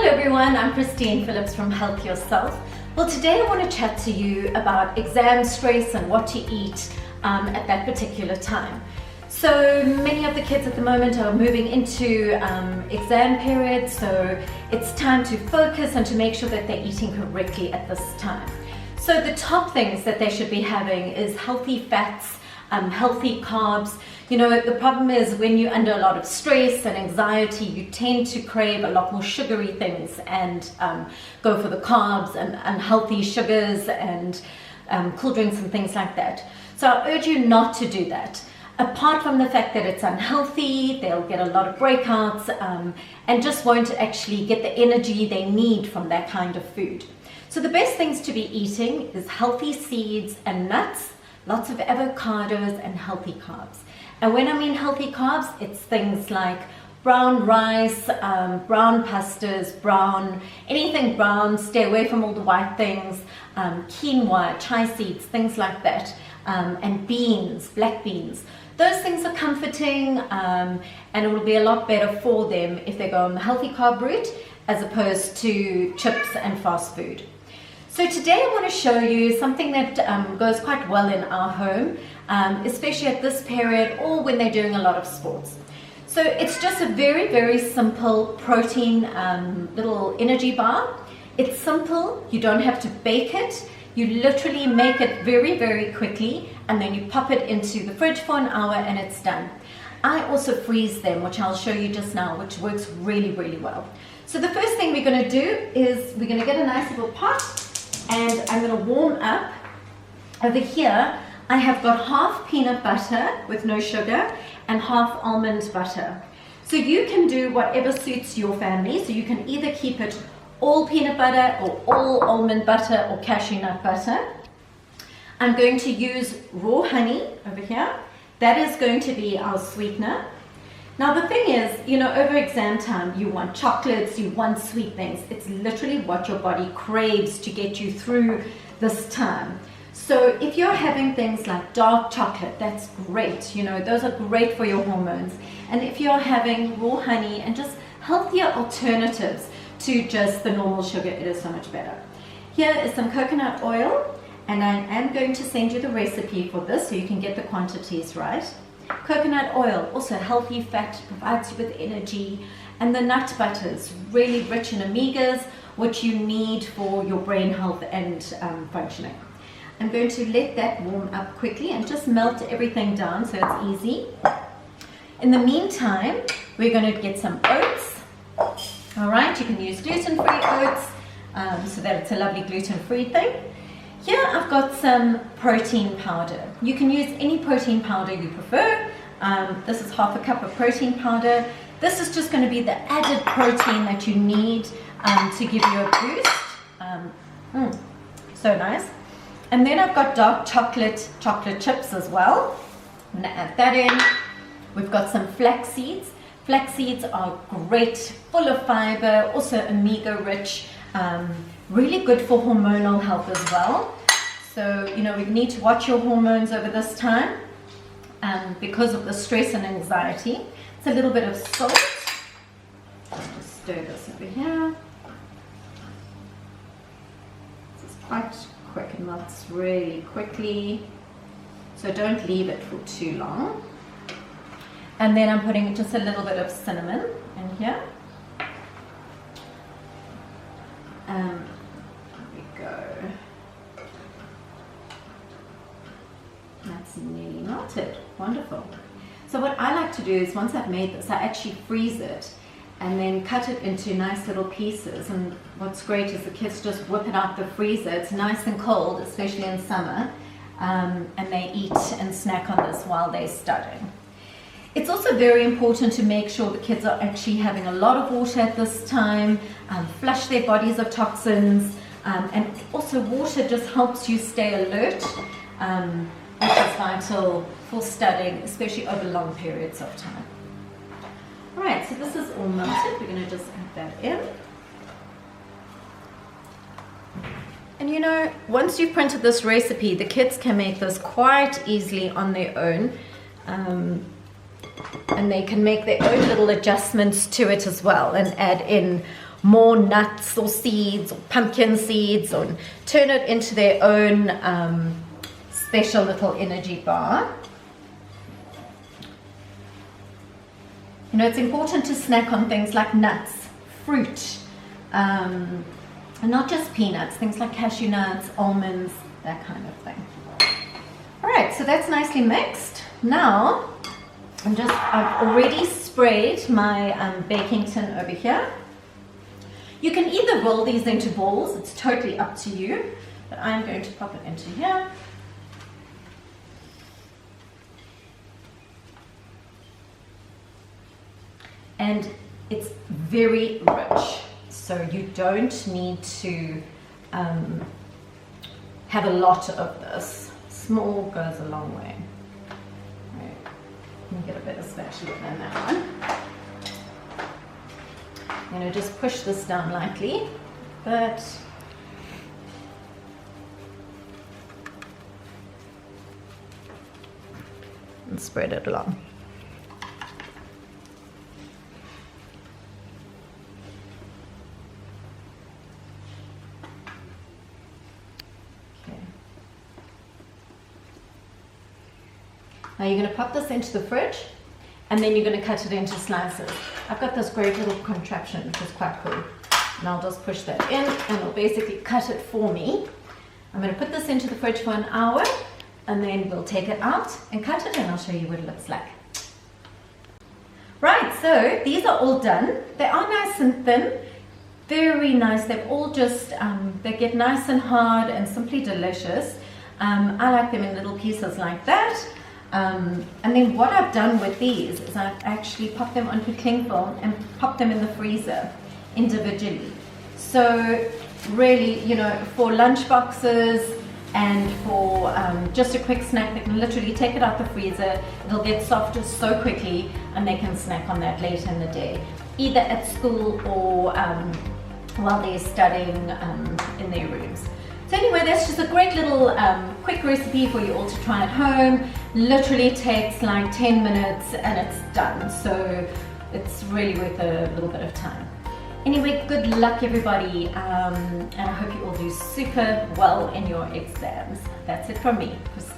everyone, I'm Christine Phillips from Health Yourself. Well, today I want to chat to you about exam stress and what to eat at that particular time. So many of the kids at the moment are moving into exam periods, so it's time to focus and to make sure that they're eating correctly at this time. So the top things that they should be having is healthy fats, healthy carbs. You know, the problem is when you're under a lot of stress and anxiety, you tend to crave a lot more sugary things and go for the carbs and unhealthy sugars and cool drinks and things like that. So I urge you not to do that. Apart from the fact that it's unhealthy, they'll get a lot of breakouts and just won't actually get the energy they need from that kind of food. So the best things to be eating is healthy seeds and nuts, lots of avocados and healthy carbs. And when I mean healthy carbs, it's things like brown rice, brown pastas, anything brown, stay away from all the white things, quinoa, chia seeds, things like that, and beans, black beans. Those things are comforting and it will be a lot better for them if they go on the healthy carb route as opposed to chips and fast food. So today I want to show you something that goes quite well in our home, especially at this period or when they're doing a lot of sports. So it's just a very, very simple protein little energy bar. It's simple, you don't have to bake it. You literally make it very, very quickly and then you pop it into the fridge for an hour and it's done. I also freeze them, which I'll show you just now, which works really, really well. So the first thing we're going to do is we're going to get a nice little pot and I'm going to warm up. Over here I have got half peanut butter with no sugar and half almond butter. So you can do whatever suits your family. So you can either keep it all peanut butter or all almond butter or cashew nut butter. I'm going to use raw honey over here. That is going to be our sweetener. Now the thing is, you know, over exam time, you want chocolates, you want sweet things. It's literally what your body craves to get you through this time. So if you're having things like dark chocolate, that's great. You know, those are great for your hormones. And if you're having raw honey and just healthier alternatives to just the normal sugar, it is so much better. Here is some coconut oil, and I am going to send you the recipe for this so you can get the quantities right. Coconut oil, also healthy fat, provides you with energy, and the nut butter is really rich in omegas, which you need for your brain health and functioning. I'm going to let that warm up quickly and just melt everything down so it's easy. In the meantime, we're going to get some oats. All right, you can use gluten-free oats so that it's a lovely gluten-free thing. Here I've got some protein powder. You can use any protein powder you prefer. This is half a cup of protein powder. This is just going to be the added protein that you need to give you a boost. So nice. And then I've got dark chocolate chips as well. I'm going to add that in. We've got some flax seeds. Flax seeds are great, full of fiber, also omega rich, really good for hormonal health as well. So, you know, we need to watch your hormones over this time because of the stress and anxiety. It's a little bit of salt. Just stir this over here. This is quite quick and melts really quickly. So don't leave it for too long. And then I'm putting just a little bit of cinnamon in here. There we go. That's nearly melted. Wonderful. So what I like to do is once I've made this, I actually freeze it and then cut it into nice little pieces. And what's great is the kids just whip it out the freezer. It's nice and cold, especially in summer, and they eat and snack on this while they're studying. It's also very important to make sure the kids are actually having a lot of water at this time, flush their bodies of toxins, and also water just helps you stay alert, which is vital for studying, especially over long periods of time. Alright, so this is all melted. We're going to just add that in. And you know, once you've printed this recipe, the kids can make this quite easily on their own. And they can make their own little adjustments to it as well and add in more nuts or seeds or pumpkin seeds, or turn it into their own special little energy bar. You know, it's important to snack on things like nuts, fruit, and not just peanuts, things like cashew nuts, almonds, that kind of thing. All right, so that's nicely mixed. Now, I've already sprayed my baking tin over here. You can either roll these into balls, it's totally up to you, but I'm going to pop it into here. And it's very rich, so you don't need to have a lot of this. Small goes a long way. Right. Let me get a better spatula than that one. I'm going to just push this down lightly, but and spread it along. Now you're going to pop this into the fridge, and then you're going to cut it into slices. I've got this great little contraption, which is quite cool. And I'll just push that in, and it'll basically cut it for me. I'm going to put this into the fridge for an hour, and then we'll take it out and cut it, and I'll show you what it looks like. Right, so these are all done. They are nice and thin, very nice. They've all just, they get nice and hard and simply delicious. I like them in little pieces like that. And then what I've done with these is I've actually popped them onto cling film and popped them in the freezer individually. So really, you know, for lunch boxes and for just a quick snack, they can literally take it out the freezer. It'll get softer so quickly, and they can snack on that later in the day, either at school or while they're studying in their rooms. So anyway, that's just a great little quick recipe for you all to try at home. Literally takes like 10 minutes and it's done. So it's really worth a little bit of time. Anyway, good luck everybody, and I hope you all do super well in your exams. That's it from me, Christine.